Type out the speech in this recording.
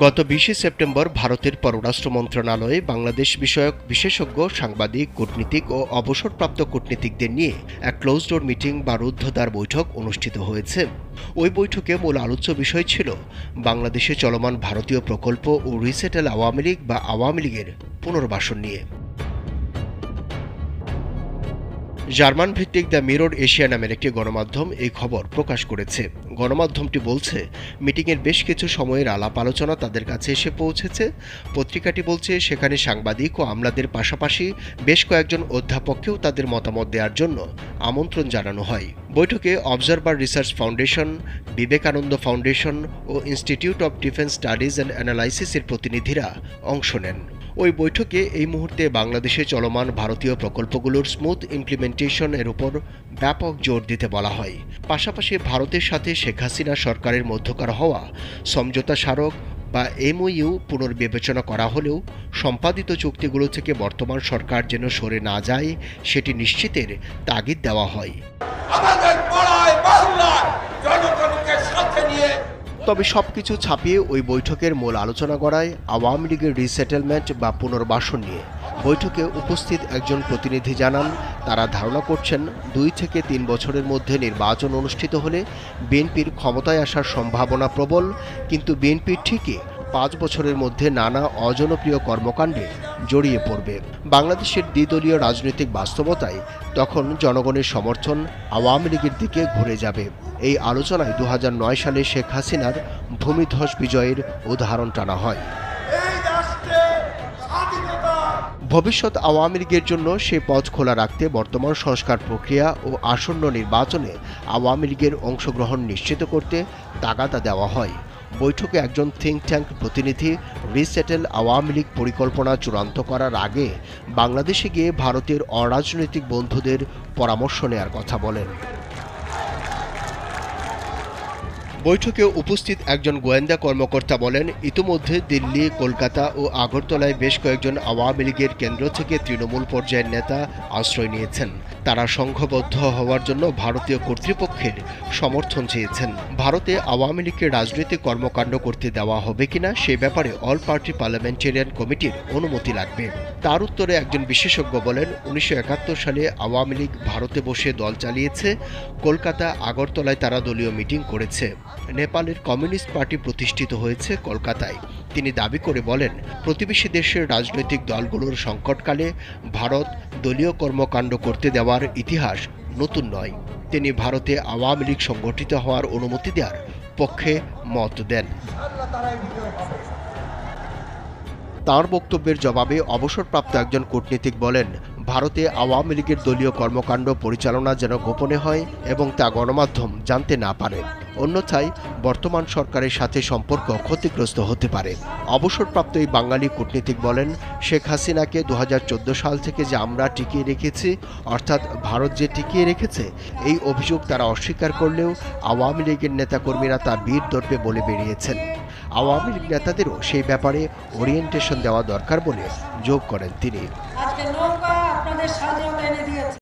গত ২০ সেপ্টেম্বর ভারতের পররাষ্ট্র মন্ত্রণালয়ে বাংলাদেশ বিষয়ক বিশেষজ্ঞ, সাংবাদিক, কূটনীতিক ও অবসরপ্রাপ্ত কূটনীতিকদের নিয়ে এক ক্লোজ ডোর মিটিং বা রুদ্ধদ্বার বৈঠক অনুষ্ঠিত হয়েছে। ওই বৈঠকে মূল আলোচ্য বিষয় ছিল বাংলাদেশে চলমান ভারতীয় প্রকল্প ও রিসেটেল আওয়ামী লীগ বা আওয়ামী লীগের পুনর্বাসন নিয়ে। জার্মান ভিত্তিক দ্য মিরর এশিয়া নামের একটি গণমাধ্যম এই খবর প্রকাশ করেছে। গণমাধ্যমটি বলছে, মিটিংয়ের বেশ কিছু সময়ের আলাপ আলোচনা তাদের কাছে এসে পৌঁছেছে। পত্রিকাটি বলছে, সেখানে সাংবাদিক ও আমলাদের পাশাপাশি বেশ কয়েকজন অধ্যাপককেও তাদের মতামত দেওয়ার জন্য আমন্ত্রণ জানানো হয়। বৈঠকে Observer Research Foundation, Vivekananda Foundation ও Institute of Defence Studies and অ্যানালাইসিসের প্রতিনিধিরা অংশ নেন। ওই বৈঠকে এই মুহূর্তে বাংলাদেশে চলমান ভারতীয় প্রকল্পগুলোর স্মুথ ইমপ্লিমেন্টেশন এর উপর ব্যাপক জোর দিতে বলা হয়। পাশাপাশি ভারতের সাথে শেখ হাসিনা সরকারের মধ্যকার হওয়া সমঝোতা স্মারক বা এমওইউ পুনর্বিবেচনা করা হলেও সম্পাদিত চুক্তিগুলো থেকে বর্তমান সরকার যেন সরে না যায় সেটি নিশ্চিতের তাগিদ দেওয়া হয়। তবে সবকিছু ছাপিয়ে ওই বৈঠকের মূল আলোচনা গড়ায় আওয়ামী লীগের রিসেটেলমেন্ট বা পুনর্বাসন নিয়ে। বৈঠকে উপস্থিত একজন প্রতিনিধি জানান, তারা ধারণা করছেন ২ থেকে ৩ বছরের মধ্যে নির্বাচন অনুষ্ঠিত হলে বিএনপির ক্ষমতায় আসার সম্ভাবনা প্রবল, কিন্তু বিএনপি ঠিকই ৫ বছরের মধ্যে নানা অজনপ্রিয় কর্মকাণ্ডে জড়িয়ে পড়বে। বাংলাদেশের দ্বিদলীয় রাজনৈতিক বাস্তবতায় তখন জনগণের সমর্থন আওয়ামী লীগের দিকে ঘুরে যাবে। এই আলোচনায় ২০০৯ সালে শেখ হাসিনার ভূমিধ্বস বিজয়ের উদাহরণ টানা হয়। ভবিষ্যৎ আওয়ামী লীগের জন্য সে পথ খোলা রাখতে বর্তমান সংস্কার প্রক্রিয়া ও আসন্ন নির্বাচনে আওয়ামী লীগের অংশগ্রহণ নিশ্চিত করতে তাগাদা দেওয়া হয়। বৈঠকে একজন থিঙ্ক ট্যাঙ্ক প্রতিনিধি রিসেটেল আওয়ামী লীগ পরিকল্পনা চূড়ান্ত করার আগে বাংলাদেশে গিয়ে ভারতের অরাজনৈতিক বন্ধুদের পরামর্শ নেয়ার কথা বলেন। বৈঠকে উপস্থিত একজন গোয়েন্দা কর্মকর্তা বলেন, ইতিমধ্যে দিল্লি, কলকাতা ও আগরতলায় বেশ কয়েকজন আওয়ামী লীগের কেন্দ্র থেকে তৃণমূল পর্যায়ের নেতা আশ্রয় নিয়েছেন। তারা সংঘবদ্ধ হওয়ার জন্য ভারতীয় কর্তৃপক্ষের সমর্থন চেয়েছেন। ভারতে আওয়ামী লীগকে রাজনৈতিক কর্মকাণ্ড করতে দেওয়া হবে কিনা সে ব্যাপারে অল পার্টি পার্লামেন্টারিয়ান কমিটির অনুমতি লাগবে। তার উত্তরে একজন বিশেষজ্ঞ বলেন, ১৯৭১ সালে আওয়ামী লীগ ভারতে বসে দল চালিয়েছে। কলকাতা, আগরতলায় তারা দলীয় মিটিং করেছে। নেপালের কমিউনিস্ট পার্টি প্রতিষ্ঠিত হয়েছে কলকাতায়। তিনি দাবি করে বলেন, প্রতিবেশী দেশের রাজনৈতিক দলগুলোর সংকটকালে ভারত দলীয় কর্মকাণ্ড করতে দেওয়ার ইতিহাস নতুন নয়। তিনি ভারতে আওয়ামী লীগ সংগঠিত হওয়ার অনুমতি দেওয়ার পক্ষে মত দেন। তাঁর বক্তব্যের জবাবে অবসরপ্রাপ্ত একজন কূটনীতিক বলেন, ভারতে আওয়ামী লীগের দলীয় কর্মকাণ্ড পরিচালনা যেন গোপনে হয় এবং তা গণমাধ্যম জানতে না পারে, অন্যথায় বর্তমান সরকারের সাথে সম্পর্ক ক্ষতিগ্রস্ত হতে পারে। অবসরপ্রাপ্ত এই বাঙালি কূটনীতিক বলেন, শেখ হাসিনাকে ২০১৪ সাল থেকে যে আমরা টিকিয়ে রেখেছি, অর্থাৎ ভারত যে টিকিয়ে রেখেছে, এই অভিযোগ তারা অস্বীকার করলেও আওয়ামী লীগের নেতাকর্মীরা তা বীর দর্পে বলে বেরিয়েছেন। আওয়ামী লীগ নেতাদেরও সেই ব্যাপারে ওরিয়েন্টেশন দেওয়া দরকার বলে যোগ করেন তিনি।